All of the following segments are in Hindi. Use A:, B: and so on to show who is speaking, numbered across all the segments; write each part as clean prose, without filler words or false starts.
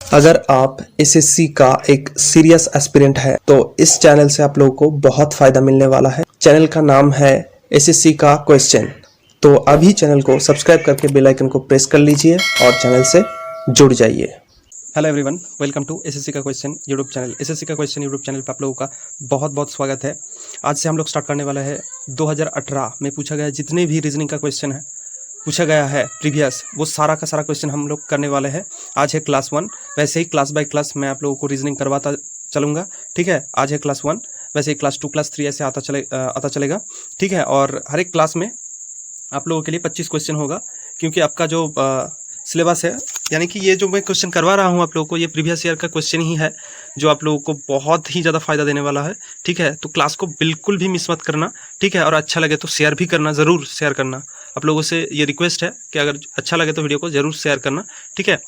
A: अगर आप एसएससी का एक सीरियस एस्पिरेंट है तो इस चैनल से आप लोगों को बहुत फायदा मिलने वाला है। चैनल का नाम है एसएससी का क्वेश्चन। तो अभी चैनल को सब्सक्राइब करके बेल आइकन को प्रेस कर लीजिए और चैनल से जुड़ जाइए।
B: Hello everyone, welcome to SSC का क्वेश्चन यूट्यूब चैनल। एसएससी का क्वेश्चन यूट्यूब चैनल पर आप लोगों का बहुत बहुत स्वागत है। आज से हम लोग स्टार्ट करने वाला है 2018 में पूछा गया जितने भी रीजनिंग का क्वेश्चन है पूछा गया है प्रीवियस, वो सारा का सारा क्वेश्चन हम लोग करने वाले हैं। आज है क्लास 1, वैसे ही क्लास बाय क्लास मैं आप लोगों को रीजनिंग करवाता चलूँगा। ठीक है, आज है क्लास 1, वैसे ही क्लास 2 क्लास 3 ऐसे आता चलेगा। ठीक है, और हर एक क्लास में आप लोगों के लिए 25 क्वेश्चन होगा, क्योंकि आपका जो सिलेबस है, यानी कि ये जो मैं क्वेश्चन करवा रहा हूँ आप लोगों को, ये प्रीवियस ईयर का क्वेश्चन ही है जो आप लोगों को बहुत ही ज़्यादा फायदा देने वाला है। ठीक है, तो क्लास को बिल्कुल भी मिस मत करना। ठीक है, और अच्छा लगे तो शेयर भी करना, ज़रूर शेयर करना। आप लोगों से ये रिक्वेस्ट है कि अगर अच्छा लगे तो वीडियो को ज़रूर शेयर करना। ठीक है,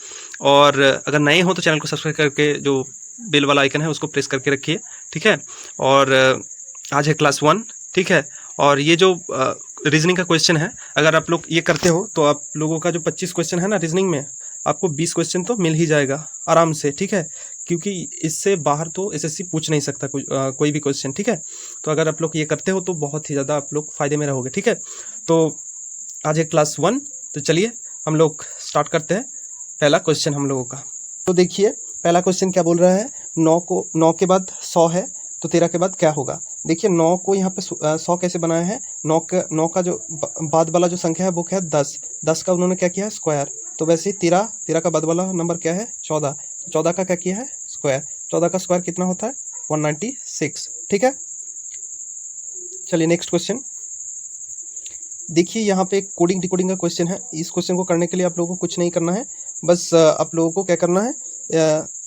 B: और अगर नए हो तो चैनल को सब्सक्राइब करके जो बेल वाला आइकन है उसको प्रेस करके रखिए। ठीक है, और आज है क्लास 1। ठीक है, और ये जो रीजनिंग का क्वेश्चन है, अगर आप लोग ये करते हो तो आप लोगों का जो 25 क्वेश्चन है ना रीजनिंग में, आपको 20 क्वेश्चन तो मिल ही जाएगा आराम से। ठीक है, क्योंकि इससे बाहर तो एसएससी पूछ नहीं सकता कोई भी क्वेश्चन। ठीक है, तो अगर आप लोग ये करते हो तो बहुत ही ज़्यादा आप लोग फायदे में रहोगे। ठीक है, तो आज है क्लास 1, तो चलिए हम लोग स्टार्ट करते हैं पहला क्वेश्चन हम लोगों का। तो देखिए पहला क्वेश्चन क्या बोल रहा है, 9 के बाद 100 है तो 13 के बाद क्या होगा। देखिए 9 को यहाँ पे 100 कैसे बनाया है, 9 का जो बाद वाला जो संख्या है वो क्या है 10 का उन्होंने क्या किया है स्क्वायर। तो वैसे ही 13 का बाद वाला नंबर क्या है 14, तो 14 का क्या किया है स्क्वायर। 14 का स्क्वायर कितना होता है 196। ठीक है, चलिए नेक्स्ट क्वेश्चन देखिए। यहाँ पे एक कोडिंग डिकोडिंग का क्वेश्चन है। इस क्वेश्चन को करने के लिए आप लोगों को कुछ नहीं करना है, बस आप लोगों को क्या करना है,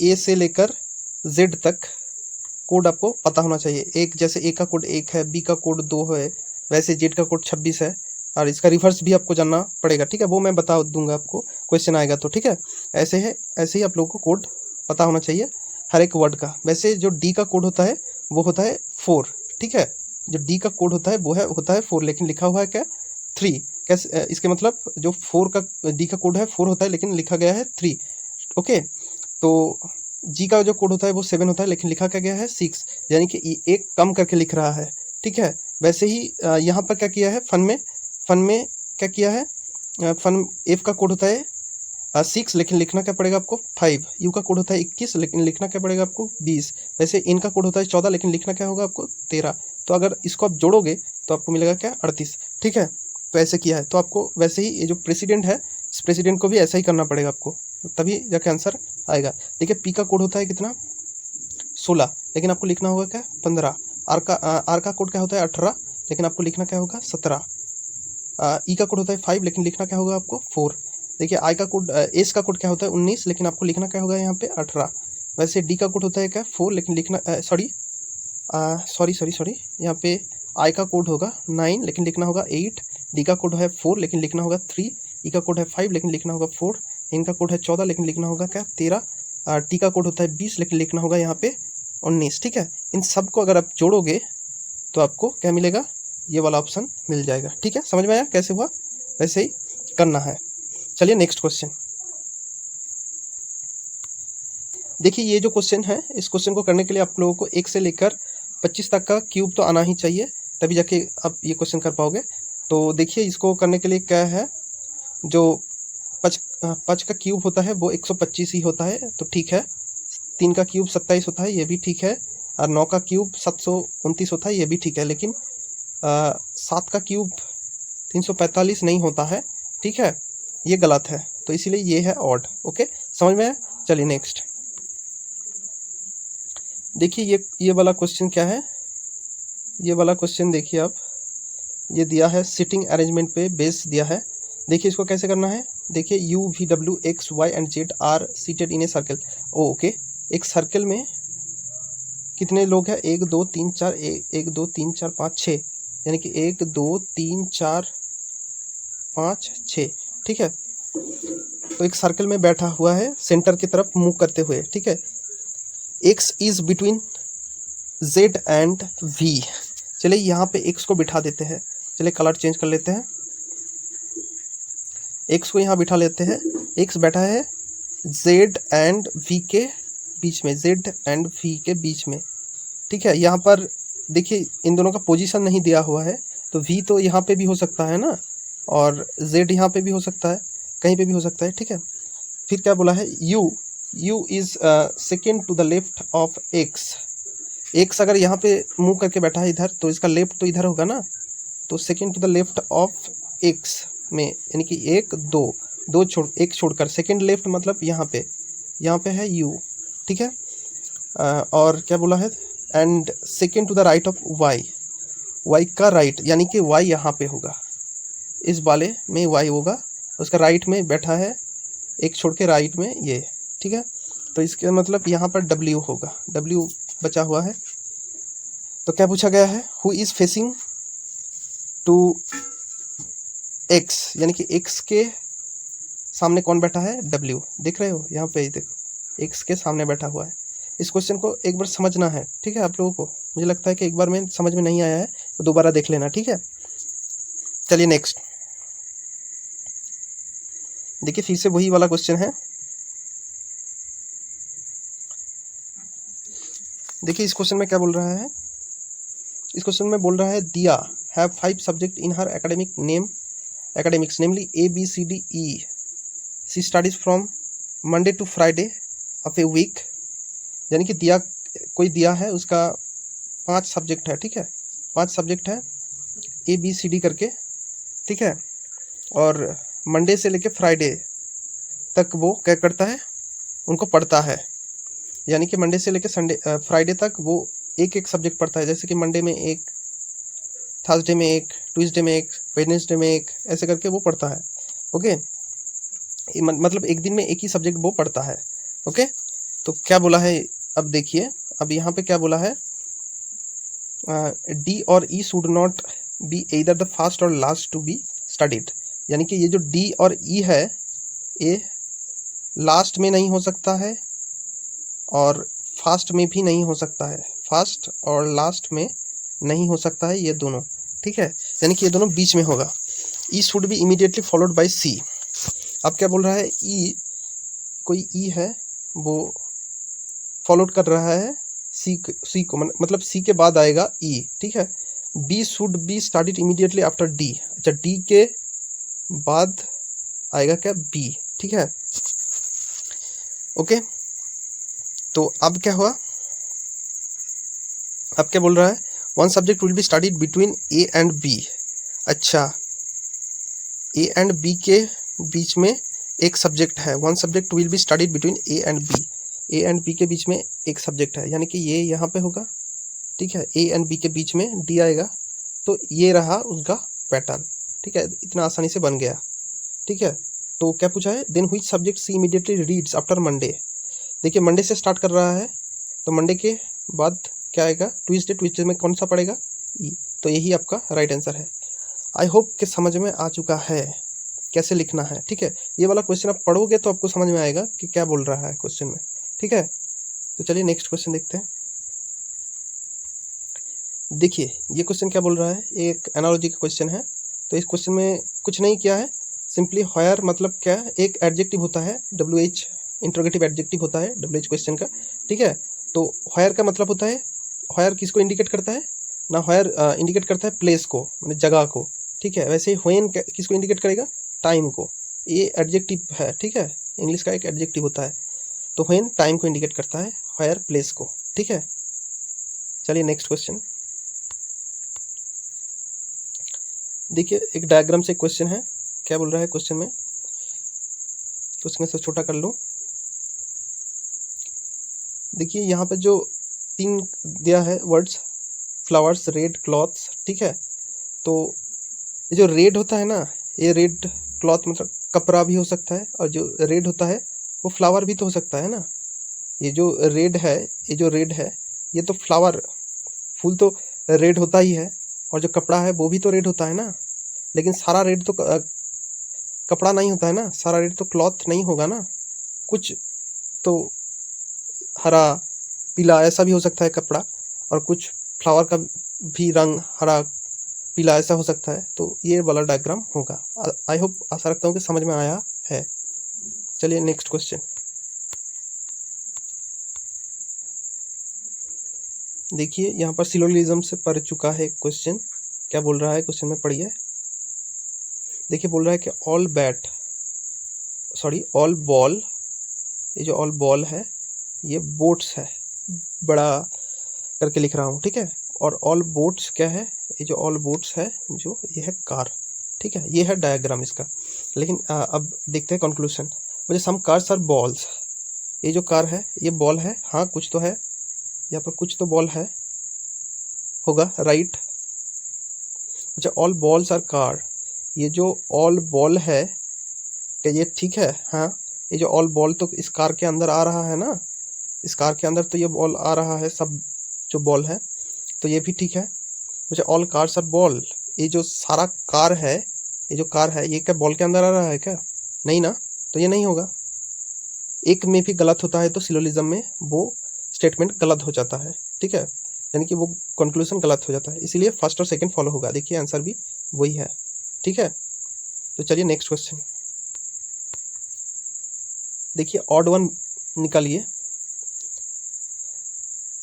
B: ए से लेकर जेड तक कोड आपको पता होना चाहिए। एक जैसे ए का कोड 1 है, बी का कोड 2 है, वैसे जेड का कोड 26 है, और इसका रिवर्स भी आपको जानना पड़ेगा। ठीक है, वो मैं बता दूंगा आपको, क्वेश्चन आएगा तो। ठीक है, ऐसे ही आप लोगों को कोड पता होना चाहिए हर एक वर्ड का। वैसे जो डी का कोड होता है वो होता है 4। ठीक है, जो डी का कोड होता है वो होता है 4, लेकिन लिखा हुआ है क्या 3। कैसे, इसके मतलब जो 4 का डी का कोड है 4 होता है लेकिन लिखा गया है 3। ओके, तो जी का जो कोड होता है वो 7 होता है लेकिन लिखा क्या गया है 6, यानी कि एक कम करके लिख रहा है। ठीक है, वैसे ही यहाँ पर क्या किया है, फन में क्या किया है, फन एफ का कोड होता है 6 लेकिन लिखना क्या पड़ेगा आपको 5। यू का कोड होता है 21 लेकिन लिखना क्या पड़ेगा आपको 20। वैसे इन का कोड होता है 14 लेकिन लिखना क्या होगा आपको 13। तो अगर इसको आप जोड़ोगे तो आपको मिलेगा क्या 38। ठीक है, तो ऐसे किया है। तो आपको वैसे ही ये जो प्रेसिडेंट है, इस प्रेसिडेंट को भी ऐसा ही करना पड़ेगा आपको, तभी जाके आंसर आएगा। देखिए पी का कोड होता है कितना 16, लेकिन आपको लिखना होगा क्या 15। आर का कोड क्या होता है 18, लेकिन आपको लिखना क्या होगा 17। ई का कोड होता है 5 लेकिन लिखना क्या होगा आपको 4। देखिए आई का कोड एस का कोड क्या होता है 19, लेकिन आपको लिखना क्या होगा यहाँ पे 18। वैसे डी का कोड होता है क्या 4, लेकिन लिखना सॉरी यहाँ पे आई का कोड होगा 9 लेकिन लिखना होगा 8। डी का कोड है 4 लेकिन लिखना होगा 3। ई का कोड है 5 लेकिन लिखना होगा 4। इनका कोड है 14 लेकिन लिखना होगा क्या 13। टी का कोड होता है 20 लेकिन लिखना होगा यहाँ पे 19। ठीक है, इन सब को अगर आप जोड़ोगे तो आपको क्या मिलेगा, ये वाला ऑप्शन मिल जाएगा। ठीक है, समझ में आया कैसे हुआ, वैसे ही करना है। चलिए नेक्स्ट क्वेश्चन देखिए। ये जो क्वेश्चन है, इस क्वेश्चन को करने के लिए आप लोगों को 1 से लेकर 25 तक का क्यूब तो आना ही चाहिए, तभी जाके आप ये क्वेश्चन कर पाओगे। तो देखिए इसको करने के लिए क्या है, जो 5 का क्यूब होता है वो 125 ही होता है, तो ठीक है। 3 का क्यूब 27 होता है, ये भी ठीक है। और 9 का क्यूब 729 होता है, ये भी ठीक है। लेकिन 7 का क्यूब 345 नहीं होता है। ठीक है, ये गलत है, तो इसीलिए ये है ऑड। ओके, समझ में आया। चलिए नेक्स्ट देखिए, ये वाला क्वेश्चन क्या है। ये वाला क्वेश्चन देखिए आप, ये दिया है सिटिंग अरेंजमेंट पे बेस दिया है। देखिए इसको कैसे करना है। देखिए U V W X Y and Z are seated in a circle. Okay, एक सर्कल में कितने लोग हैं 1 2 3 4 1 2 3 4 5 6, यानी कि 1 2 3 4 5 6। ठीक है, तो एक सर्कल में बैठा हुआ है सेंटर की तरफ मुंह करते हुए। ठीक है, X is between Z and V. चलिए यहाँ पे एक्स को बिठा देते हैं। चलिए कलर चेंज कर लेते हैं, एक्स को यहाँ बिठा लेते हैं। एक्स बैठा है
A: जेड एंड वी के बीच में, जेड एंड वी के बीच में, ठीक है। यहाँ पर देखिए इन दोनों का पोजीशन नहीं दिया हुआ है, तो वी तो यहाँ पे भी हो सकता है ना, और जेड यहाँ पे भी हो सकता है, कहीं पे भी हो सकता है, ठीक है। फिर क्या बोला है, U is second to the left of X. X अगर यहाँ पे मूव करके बैठा है इधर, तो इसका लेफ्ट तो इधर होगा ना, तो second to the left of X में, यानी कि एक दो एक छोड़कर सेकेंड लेफ्ट मतलब यहाँ पे है यू, ठीक है। और क्या बोला है, and second to the right of Y, Y का राइट, यानी कि वाई यहाँ पे होगा, इस वाले में वाई होगा, उसका राइट में बैठा है, एक छोड़ के राइट में ये, ठीक है। तो इसके मतलब यहाँ पर डब्ल्यू होगा, डब्ल्यू बचा हुआ है। तो क्या पूछा गया है, who is facing to X, यानी कि एक्स के सामने कौन बैठा है, डब्ल्यू, देख रहे हो यहाँ पे, देखो एक्स के सामने बैठा हुआ है। इस क्वेश्चन को एक बार समझना है, ठीक है। आप लोगों को मुझे लगता है कि एक बार में समझ में नहीं आया है तो दोबारा देख लेना, ठीक है। चलिए नेक्स्ट देखिए, फिर से वही वाला क्वेश्चन है। देखिए इस क्वेश्चन में क्या बोल रहा है, इस क्वेश्चन में बोल रहा है दिया have 5 subject in her academics namely A B C D E. She studies from Monday to Friday of a week. यानी कि दिया, कोई दिया है, उसका 5 सब्जेक्ट है, ठीक है, 5 सब्जेक्ट है A B C D करके, ठीक है। और मंडे से लेके फ्राइडे तक वो क्या करता है, उनको पढ़ता है। यानी कि मंडे से लेके फ्राइडे तक वो एक एक सब्जेक्ट पढ़ता है, जैसे कि मंडे में एक, थर्सडे में एक, ट्यूसडे में एक, वेडनेसडे में एक, ऐसे करके वो पढ़ता है, ओके। मतलब एक दिन में एक ही सब्जेक्ट वो पढ़ता है, ओके। तो क्या बोला है, अब देखिए, अब यहाँ पे क्या बोला है, डी और E should not be either the first और लास्ट टू बी स्टडीड। यानी कि ये जो डी और ई है, ये लास्ट में नहीं हो सकता है और फास्ट में भी नहीं हो सकता है, फास्ट और लास्ट में नहीं हो सकता है ये दोनों, ठीक है। यानी कि ये दोनों बीच में होगा। E should be immediately followed by C. अब क्या बोल रहा है, ई, कोई ई है वो फॉलोड कर रहा है सी को, मतलब सी के बाद आएगा ई, ठीक है। B should be started immediately after D. अच्छा, डी के बाद आएगा क्या, बी, ठीक है, ओके। तो अब क्या हुआ, अब क्या बोल रहा है, one subject will be studied between A and B. अच्छा, ए एंड बी के बीच में एक सब्जेक्ट है, one subject will be studied between A and B. A and B के बीच में एक सब्जेक्ट है, यानी कि ये यहाँ पे होगा, ठीक है। ए एंड बी के बीच में डी आएगा, तो ये रहा उसका पैटर्न, ठीक है, इतना आसानी से बन गया, ठीक है। तो क्या पूछा है, then which subject C immediately reads after Monday. देखिए मंडे से स्टार्ट कर रहा है, तो मंडे के बाद क्या आएगा, ट्यूसडे, ट्यूसडे में कौन सा पड़ेगा, ई। तो यही आपका राइट आंसर है। आई होप कि समझ में आ चुका है कैसे लिखना है, ठीक है। ये वाला क्वेश्चन आप पढ़ोगे तो आपको समझ में आएगा कि क्या बोल रहा है क्वेश्चन में, ठीक है। तो चलिए नेक्स्ट क्वेश्चन देखते हैं। देखिए ये क्वेश्चन क्या बोल रहा है, एक एनालॉजी का क्वेश्चन है। तो इस क्वेश्चन में कुछ नहीं किया है, सिंपली हायर मतलब क्या है, एक एडजेक्टिव होता है, WH इंट्रोगेटिव एडजेक्टिव होता है WH क्वेश्चन का, ठीक है। तो हायर का मतलब होता है, हायर किसको इंडिकेट करता है ना, हायर इंडिकेट करता है प्लेस को, मतलब जगह को, ठीक है। वैसे ही व्हेन किसको इंडिकेट करेगा, टाइम को। ये एडजेक्टिव है, ठीक है, इंग्लिश का एक एडजेक्टिव होता है। तो व्हेन टाइम को इंडिकेट करता है, हायर प्लेस को, ठीक है। चलिए नेक्स्ट क्वेश्चन देखिए, एक डायग्राम से क्वेश्चन है, क्या बोल रहा है क्वेश्चन में, तो उसमें से छोटा कर लो। देखिए यहाँ पे जो 3 दिया है वर्ड्स, फ्लावर्स, रेड, क्लॉथ्स, ठीक है। तो ये जो रेड होता है ना, ये रेड क्लॉथ मतलब कपड़ा भी हो सकता है, और जो रेड होता है वो फ्लावर भी तो हो सकता है ना। ये जो रेड है, ये जो रेड है, ये तो फ्लावर, फूल तो रेड होता ही है, और जो कपड़ा है वो भी तो रेड होता है ना। लेकिन सारा रेड तो कपड़ा नहीं होता है ना, सारा रेड तो क्लॉथ नहीं होगा ना, कुछ तो हरा, पीला ऐसा भी हो सकता है कपड़ा, और कुछ फ्लावर का भी रंग हरा, पीला ऐसा हो सकता है। तो ये वाला डायग्राम होगा। आई होप, आशा रखता हूँ कि समझ में आया है। चलिए नेक्स्ट क्वेश्चन। देखिए यहाँ पर सिलोजिज्म से पढ़ चुका है क्वेश्चन। क्या बोल रहा है क्वेश्चन में, पढ़िए। देखिए बोल रहा है कि ऑल बॉल, ये जो ऑल बॉल है ये बोट्स है, बड़ा करके लिख रहा हूँ, ठीक है। और ऑल बोट्स क्या है, ये जो ऑल बोट्स है जो ये है कार, ठीक है। ये है डायग्राम इसका। लेकिन अब देखते हैं कंक्लूजन। मुझे सम कार्स आर बॉल्स, ये जो कार है ये बॉल है, हाँ कुछ तो है यहाँ पर, कुछ तो बॉल है होगा, राइट। अच्छा ऑल बॉल्स आर कार, ये जो ऑल बॉल है क्या ये ठीक है, हाँ। ये जो ऑल बॉल तो इस कार के अंदर आ रहा है ना, इस कार के अंदर तो ये बॉल आ रहा है, सब जो बॉल है, तो ये भी ठीक है। अच्छा ऑल कार्स आर बॉल, ये जो सारा कार है, ये जो कार है ये क्या बॉल के अंदर आ रहा है क्या, नहीं ना, तो ये नहीं होगा। एक में भी गलत होता है तो सिलोजिज्म में वो स्टेटमेंट गलत हो जाता है, ठीक है, यानी कि वो कंक्लूजन गलत हो जाता है, इसीलिए फर्स्ट और सेकंड फॉलो होगा। देखिए आंसर भी वही है, ठीक है। तो चलिए नेक्स्ट क्वेश्चन देखिए, ऑड वन निकालिए।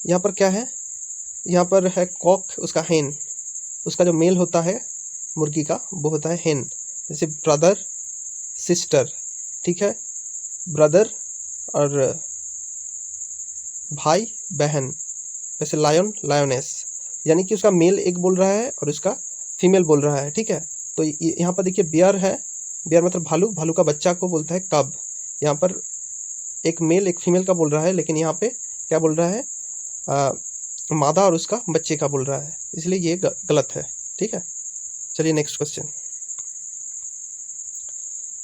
A: यहाँ पर क्या है, यहाँ पर है कॉक, उसका हेन, उसका जो मेल होता है मुर्गी का वो होता है हेन, जैसे ब्रदर सिस्टर, ठीक है, ब्रदर और भाई बहन, जैसे लायन लायनेस, यानी कि उसका मेल एक बोल रहा है और उसका फीमेल बोल रहा है, ठीक है। तो यहाँ पर देखिए बियर है, बियर मतलब भालू, भालू का बच्चा को बोलता है कब। यहाँ पर एक मेल एक फीमेल का बोल रहा है, लेकिन यहाँ पे क्या बोल रहा है, मादा और उसका बच्चे का बोल रहा है, इसलिए ये गलत है, ठीक है। चलिए नेक्स्ट क्वेश्चन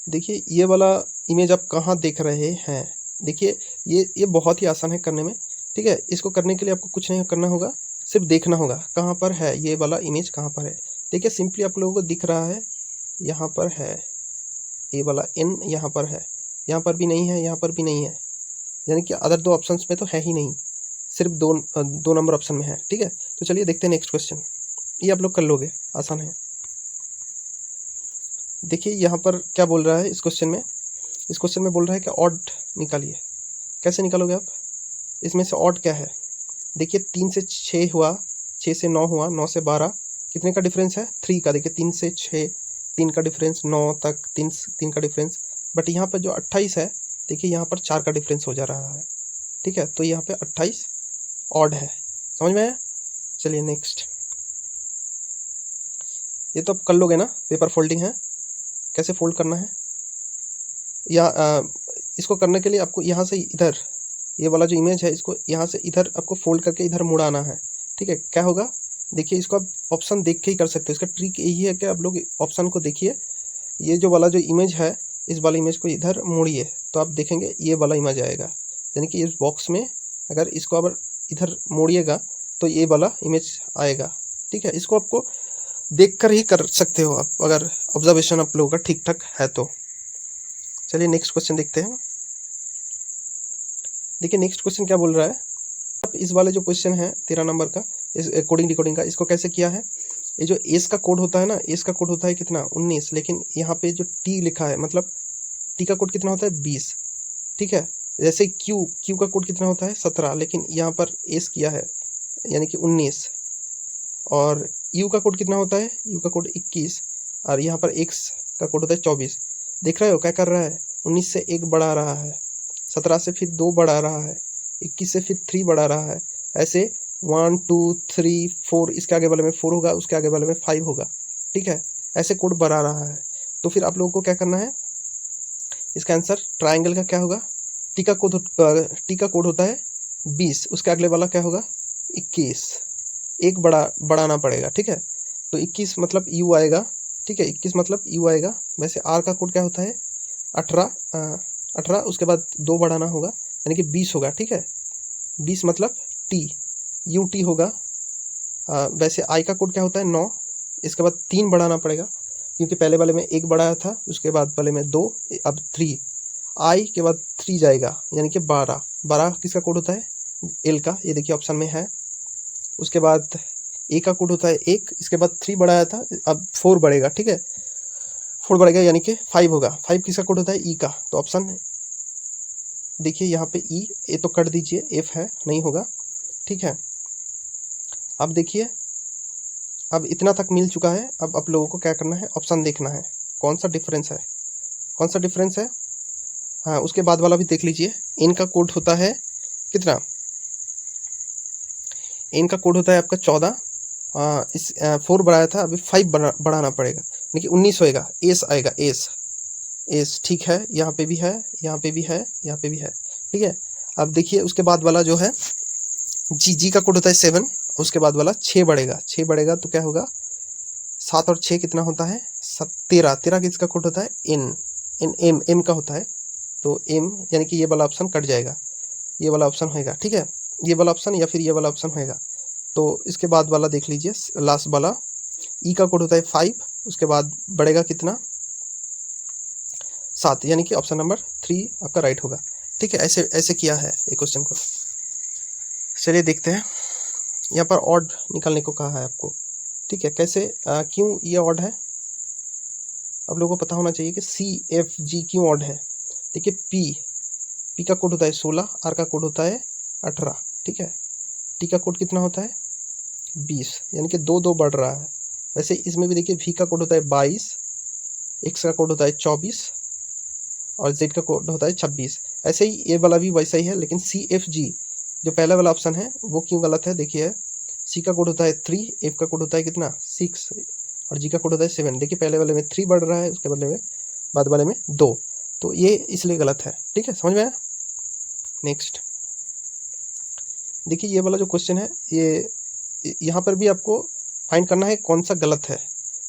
A: देखिए, ये वाला इमेज आप कहाँ देख रहे हैं। देखिए ये बहुत ही आसान है करने में, ठीक है। इसको करने के लिए आपको कुछ नहीं करना होगा, सिर्फ देखना होगा कहाँ पर है ये वाला इमेज, कहाँ पर है। देखिए सिंपली आप लोगों को दिख रहा है, यहाँ पर है ये वाला एन, यहाँ पर है, यहाँ पर भी नहीं है, यहाँ पर भी नहीं है, यानी कि अदर दो ऑप्शंस में तो है ही नहीं, सिर्फ दो नंबर ऑप्शन में है, ठीक है। तो चलिए देखते हैं नेक्स्ट क्वेश्चन, ये आप लोग कर लोगे, आसान है। देखिए यहाँ पर क्या बोल रहा है इस क्वेश्चन में बोल रहा है कि ऑड निकालिए। कैसे निकालोगे आप, इसमें से ऑड क्या है। देखिए 3 से 6 हुआ, 6 से 9 हुआ, 9 से 12, कितने का डिफरेंस है, 3 का। देखिए 3 से 6 3 का डिफरेंस, 9 तक 3 का डिफरेंस, बट यहाँ पर जो 28 है, देखिए यहाँ पर 4 का डिफरेंस हो जा रहा है, ठीक है। तो यहाँ पे 28 ऑड है, समझ में आया। चलिए नेक्स्ट, ये तो आप कर लोगे ना, पेपर फोल्डिंग है, कैसे फोल्ड करना है, या इसको करने के लिए आपको यहाँ से इधर, ये वाला जो इमेज है इसको यहाँ से इधर आपको फोल्ड करके इधर मुड़ाना है, ठीक है। क्या होगा, देखिए इसको आप ऑप्शन देख के ही कर सकते हो, इसका ट्रिक यही है कि आप लोग ऑप्शन को देखिए, ये जो वाला जो इमेज है इस वाला इमेज को इधर मोड़िए तो आप देखेंगे ये वाला इमेज आएगा, यानी कि इस बॉक्स में अगर इसको अगर इधर मोड़िएगा तो ये वाला इमेज आएगा, ठीक है। इसको आपको देख कर ही कर सकते हो आप, अगर ऑब्जर्वेशन आप लोगों का ठीक ठाक है तो। चलिए नेक्स्ट क्वेश्चन देखते हैं। देखिए नेक्स्ट क्वेश्चन क्या बोल रहा है, अब इस वाले जो क्वेश्चन है 13 नंबर का, इस कोडिंग डिकोडिंग का, इसको कैसे किया है। ये जो एस का कोड होता है ना, एस का कोड होता है कितना 19, लेकिन यहाँ पे जो टी लिखा है, मतलब टी का कोड कितना होता है 20, ठीक है। जैसे क्यू का कोड कितना होता है 17, लेकिन यहाँ पर एस किया है यानी कि 19, और यू का कोड कितना होता है, यू का कोड 21, और यहाँ पर एक्स का कोड होता है 24। देख रहे हो क्या कर रहा है, 19 से 1 बढ़ा रहा है, 17 से फिर 2 बढ़ा रहा है, 21 से फिर 3 बढ़ा रहा है, ऐसे 1 2 3 4, इसके आगे वाले में 4 होगा, उसके आगे वाले में 5 होगा, ठीक है। ऐसे कोड बढ़ा रहा है, तो फिर आप लोगों को क्या करना है, इसका आंसर ट्राइंगल का क्या होगा, टी का कोड होता है 20, उसके अगले वाला क्या होगा 21, एक बढ़ाना पड़ेगा, ठीक है। तो 21 मतलब यू आएगा, ठीक है, 21 मतलब यू आएगा। वैसे आर का कोड क्या होता है 18, उसके बाद 2 बढ़ाना होगा यानी कि 20 होगा, ठीक है। 20 मतलब टी, यू टी होगा। वैसे आई का कोड क्या होता है 9, इसके बाद 3 बढ़ाना पड़ेगा क्योंकि पहले वाले में 1 बढ़ाया था, उसके बाद वाले में 2, अब 3, आई के बाद 3 जाएगा यानी कि 12 किसका कोड होता है एल का, ये देखिए ऑप्शन में है। उसके बाद ए का कोड होता है 1, इसके बाद 3 बढ़ाया था, अब 4 बढ़ेगा, ठीक है, 4 बढ़ेगा यानी कि 5 होगा। 5 किसका कोड होता है ई का, तो ऑप्शन देखिए यहाँ पे ई, ए तो कट दीजिए, एफ है नहीं होगा, ठीक है।
B: अब देखिए, अब इतना तक मिल चुका है। अब आप लोगों को क्या करना है, ऑप्शन देखना है कौन सा डिफरेंस है, कौन सा डिफरेंस है। हाँ, उसके बाद वाला भी देख लीजिए। इनका कोड होता है कितना, इनका कोड होता है आपका 14। इस 4 बढ़ाया था, अभी 5 बढ़ाना पड़ेगा, यानी कि 19 होएगा। एस आएगा, एस एस, ठीक है। यहाँ पे भी है, यहाँ पे भी है, यहाँ पे भी है, ठीक है। अब देखिए उसके बाद वाला जो है जी, जी का कोड होता है 7। उसके बाद वाला 6 बढ़ेगा, 6 बढ़ेगा तो क्या होगा, 7 और 6 कितना होता है, 13। 13 किसका कोड होता है, एन, एन एम, एम का होता है। तो एम यानी कि ये वाला ऑप्शन कट जाएगा, ये वाला ऑप्शन होएगा, ठीक है। ये वाला ऑप्शन या फिर ये वाला ऑप्शन होएगा। तो इसके बाद वाला देख लीजिए, लास्ट वाला ई का कोड होता है 5। उसके बाद बढ़ेगा कितना, 7, यानी कि ऑप्शन नंबर 3 आपका राइट होगा, ठीक है। ऐसे ऐसे किया है एक क्वेश्चन को। चलिए देखते हैं, यहाँ पर ऑड निकालने को कहा है आपको, ठीक है। कैसे, क्यों ये ऑड है, आप लोगों को पता होना चाहिए कि सी एफ जी क्यों ऑड है। देखिए पी का कोड होता है 16, आर का कोड होता है 18, ठीक है। टी का कोड कितना होता है 20, यानी कि 2 2 बढ़ रहा है। वैसे इसमें भी देखिए वी का कोड होता है 22, एक्स का कोड होता है 24 और जेड का कोड होता है 26। ऐसे ही ये वाला भी वैसा ही है, लेकिन सी एफ जी जो पहला वाला ऑप्शन है वो क्यों गलत है, देखिए सी का कोड होता है 3, एफ का कोड होता है कितना 6 और जी का कोड होता है 7। देखिए पहले वाले में 3 बढ़ रहा है, उसके बदले में बाद वाले में 2, तो ये इसलिए गलत है, ठीक है। समझ में आया। नेक्स्ट देखिए, ये वाला जो क्वेश्चन है, ये यहाँ पर भी आपको फाइंड करना है कौन सा गलत है,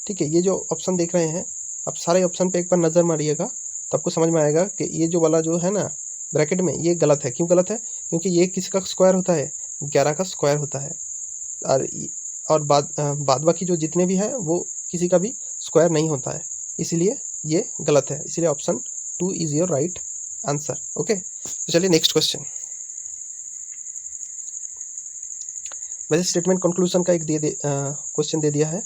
B: ठीक है। ये जो ऑप्शन देख रहे हैं, आप सारे ऑप्शन पे एक बार नज़र मारिएगा तो आपको समझ में आएगा कि ये जो वाला जो है ना ब्रैकेट में, ये गलत है। क्यों गलत है, क्योंकि ये किसका स्क्वायर होता है, 11 का स्क्वायर होता है। और बाद बाकी जो जितने भी है वो किसी का भी स्क्वायर नहीं होता है, इसीलिए ये गलत है। इसलिए option 2 is your right answer, okay. तो चलिए नेक्स्ट क्वेश्चन। वैसे स्टेटमेंट कंक्लूजन का एक क्वेश्चन दे दिया है,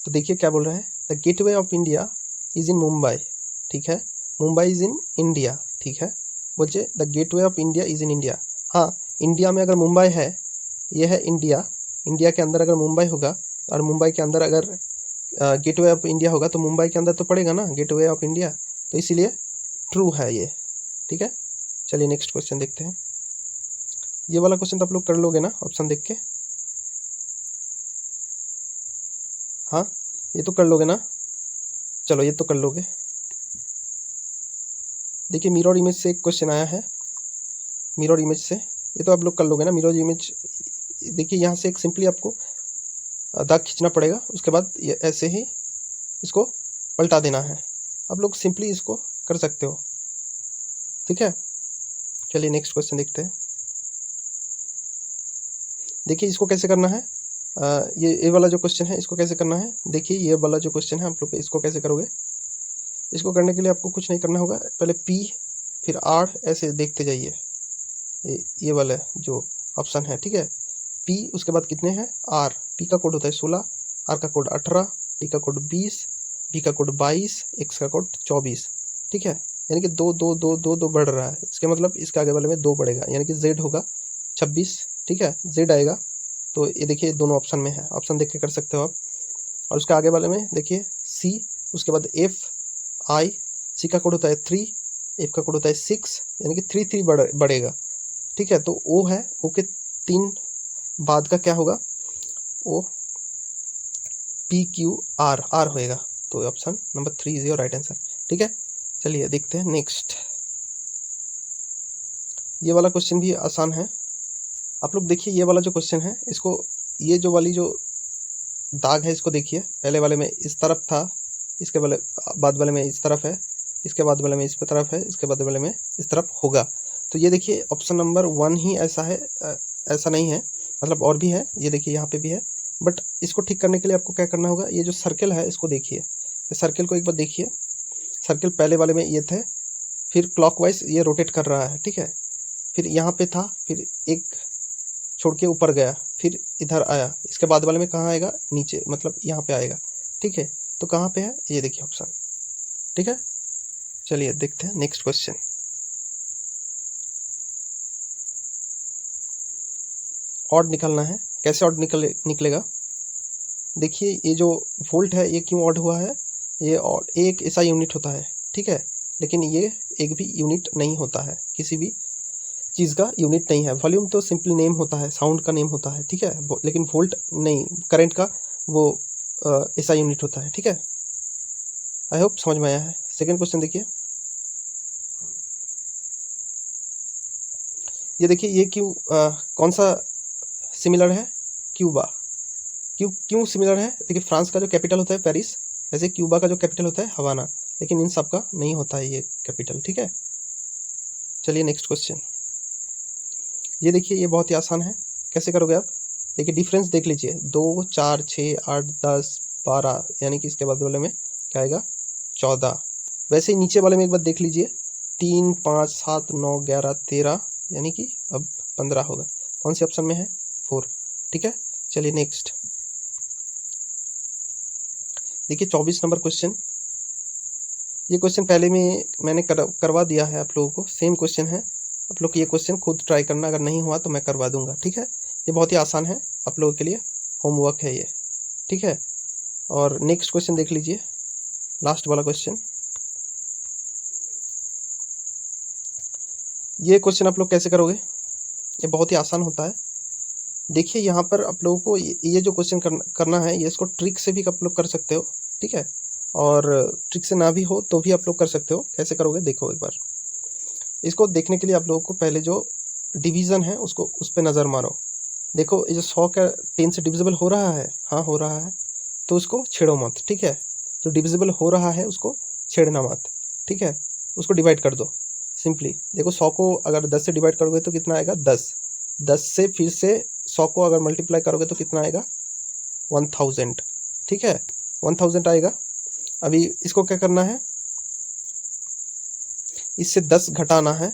B: तो देखिए क्या बोल रहे हैं। The gateway of India is in Mumbai, ठीक है। मुंबई इज इन इंडिया, ठीक है। बोलिए the gateway of India is in India. हाँ, इंडिया में अगर मुंबई है, ये है इंडिया, इंडिया के अंदर अगर मुंबई होगा और मुंबई के अंदर अगर गेटवे ऑफ इंडिया होगा तो मुंबई के अंदर तो पड़ेगा ना गेटवे ऑफ इंडिया, तो इसीलिए ट्रू है ये, ठीक है। चलिए नेक्स्ट क्वेश्चन देखते हैं। ये वाला क्वेश्चन तो आप लोग कर लोगे ना ऑप्शन देख के, हाँ ये तो कर लोगे ना, चलो ये तो कर लोगे। देखिए मिरर इमेज से एक क्वेश्चन आया है, मिरर इमेज से, ये तो आप लोग कर लोगे ना। मिरर इमेज देखिए यहाँ से एक सिंपली आपको दाग खींचना पड़ेगा, उसके बाद ये ऐसे ही इसको पलटा देना है। आप लोग सिंपली इसको कर सकते हो, ठीक है। चलिए नेक्स्ट क्वेश्चन देखते हैं। देखिए इसको कैसे करना है, ये वाला जो क्वेश्चन है इसको कैसे करना है। देखिए ये वाला जो क्वेश्चन है आप लोग इसको कैसे करोगे। इसको करने के लिए आपको कुछ नहीं करना होगा, पहले पी फिर आर ऐसे देखते जाइए। ये वाला जो ऑप्शन है, ठीक है। पी उसके बाद कितने हैं आर, पी का कोड होता है 16, आर का कोड 18, टी का कोड 20, बी का कोड 22, एक्स का कोड 24, ठीक है। यानी कि 2 2 2 2 2 बढ़ रहा है, इसके मतलब इसके आगे वाले में 2 बढ़ेगा, यानी कि जेड होगा 26, ठीक है। जेड आएगा, तो ये देखिए दोनों ऑप्शन में है, ऑप्शन देख के कर सकते हो आप। और उसके आगे वाले में देखिए सी, उसके बाद एफ आई, सी का कोड होता है 3, एफ का कोड होता है 6, यानी कि 3 3 बढ़ेगा, ठीक है। तो ओ है, ओ के 3 बाद का क्या होगा, O P Q R, R होएगा। तो option number 3 is your right answer, ठीक है। चलिए देखते हैं नेक्स्ट। ये वाला क्वेश्चन भी आसान है। आप लोग देखिए ये वाला जो क्वेश्चन है, इसको ये जो वाली जो दाग है इसको देखिए, पहले वाले में इस तरफ था, इसके वाले बाद वाले में इस तरफ है, इसके बाद वाले में इस तरफ है, इसके बाद वाले में इस तरफ होगा। तो ये देखिए ऑप्शन नंबर 1 ही ऐसा है, ऐसा नहीं है, मतलब और भी है। ये देखिए यहाँ पे भी है, बट इसको ठीक करने के लिए आपको क्या करना होगा, ये जो सर्कल है इसको देखिए, सर्कल को एक बार देखिए। सर्कल पहले वाले में ये थे, फिर क्लॉकवाइज ये रोटेट कर रहा है, ठीक है। फिर यहाँ पे था, फिर एक छोड़ के ऊपर गया, फिर इधर आया, इसके बाद वाले में कहाँ आएगा, नीचे, मतलब यहाँ पे आएगा, ठीक है। तो कहाँ पे है, ये देखिए ऑप्शन, ठीक है। चलिए देखते हैं नेक्स्ट क्वेश्चन। ऑड निकालना है,
A: कैसे ऑड निकलेगा? देखिए ये जो वोल्ट है ये क्यों ऑड हुआ है? ये ऑड एक ऐसा यूनिट होता है, ठीक है, लेकिन ये एक भी यूनिट नहीं होता है, किसी भी चीज़ का यूनिट नहीं है। वॉल्यूम तो सिंपल नेम होता है, साउंड का नेम होता है, ठीक है, लेकिन वोल्ट नहीं, करंट का वो ऐसा यूनिट होता है, ठीक है। आई होप समझ में आया है। सेकेंड क्वेश्चन देखिए, ये देखिए ये कौन सा सिमिलर है? क्यूबा। क्यों सिमिलर है? देखिए फ्रांस का जो कैपिटल होता है पेरिस, वैसे क्यूबा का जो कैपिटल होता है हवाना, लेकिन इन सब का नहीं होता है ये कैपिटल, ठीक है। चलिए नेक्स्ट क्वेश्चन, ये देखिए ये बहुत ही आसान है, कैसे करोगे आप? देखिए डिफरेंस देख लीजिए, 2, 4, 6, 8, 10, 12, यानी कि इसके बाद वाले में क्या आएगा? 14। वैसे ही नीचे वाले में एक बार देख लीजिए, 3, 5, 7, 9, 11, 13, यानी कि अब 15 होगा। कौन सी ऑप्शन में है? 4, ठीक है। चलिए नेक्स्ट देखिए 24 नंबर क्वेश्चन। ये क्वेश्चन पहले में मैंने करवा दिया है आप लोगों को, सेम क्वेश्चन है। आप लोग ये क्वेश्चन खुद ट्राई करना, अगर नहीं हुआ तो मैं करवा दूंगा, ठीक है। ये बहुत ही आसान है, आप लोगों के लिए होमवर्क है ये, ठीक है। और नेक्स्ट क्वेश्चन देख लीजिए, लास्ट वाला क्वेश्चन। ये क्वेश्चन आप लोग कैसे करोगे? ये बहुत ही आसान होता है। देखिए यहाँ पर आप लोगों को ये जो क्वेश्चन करना है, ये इसको ट्रिक से भी आप लोग कर सकते हो, ठीक है। और ट्रिक से ना भी हो तो भी आप लोग कर सकते हो। कैसे करोगे देखो एक बार। इसको देखने के लिए आप लोगों को पहले जो डिवीज़न है उसको उस पर नज़र मारो। देखो ये जो 100 का 10 से डिविजिबल हो रहा है, हाँ हो रहा है, तो उसको छेड़ो मत, ठीक है। जो डिविजिबल हो रहा है उसको छेड़ना मत, ठीक है। उसको डिवाइड कर दो सिंपली। देखो 100 को अगर 10 से डिवाइड करोगे तो कितना आएगा? 10। 10 से फिर से 100 को अगर मल्टीप्लाई करोगे तो कितना आएगा? 1000, ठीक है, 1000 आएगा। अभी इसको क्या करना है? इससे 10 घटाना है।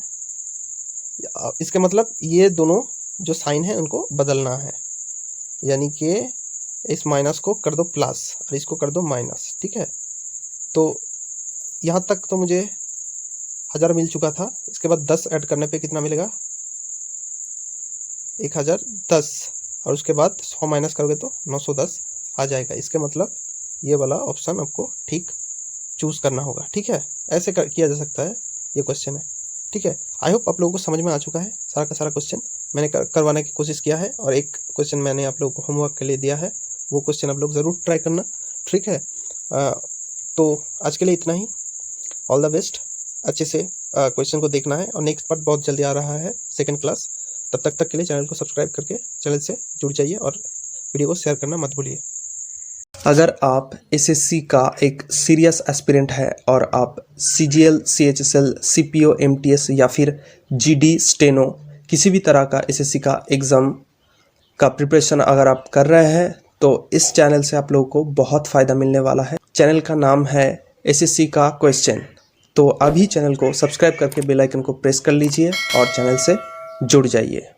A: इसके मतलब ये दोनों जो साइन है उनको बदलना है, यानी कि इस माइनस को कर दो प्लस और इसको कर दो माइनस, ठीक है। तो यहाँ तक तो मुझे 1000 मिल चुका था। इसके बाद 10 ऐड करने पे कितना मिलेगा? 1010, और उसके बाद 100 माइनस करोगे तो 910 आ जाएगा। इसके मतलब ये वाला ऑप्शन आपको ठीक चूज़ करना होगा, ठीक है। ऐसे किया जा सकता है, ये क्वेश्चन है, ठीक है। आई होप आप लोगों को समझ में आ चुका है सारा का सारा क्वेश्चन मैंने करवाने की कोशिश किया है। और एक क्वेश्चन मैंने आप लोगों को होमवर्क के लिए दिया है, वो क्वेश्चन आप लोग ज़रूर ट्राई करना, ठीक है। तो आज के लिए इतना ही। All the best. अच्छे से क्वेश्चन को देखना है, और नेक्स्ट पार्ट बहुत जल्दी आ रहा है, सेकंड क्लास। तब तक के लिए चैनल को सब्सक्राइब करके चैनल से जुड़ जाइए और वीडियो को शेयर करना मत भूलिए।
B: अगर आप एसएससी का एक सीरियस एस्पिरेंट है और आप सीजीएल, सीएचएसएल, सीपीओ, एमटीएस या फिर जीडी, स्टेनो, किसी भी तरह का एसएससी का एग्ज़ाम का प्रिपरेशन अगर आप कर रहे हैं तो इस चैनल से आप लोगों को बहुत फ़ायदा मिलने वाला है। चैनल का नाम है एसएससी का क्वेश्चन। तो अभी चैनल को सब्सक्राइब करके बेल आइकन को प्रेस कर लीजिए और चैनल से जुड़ जाइए।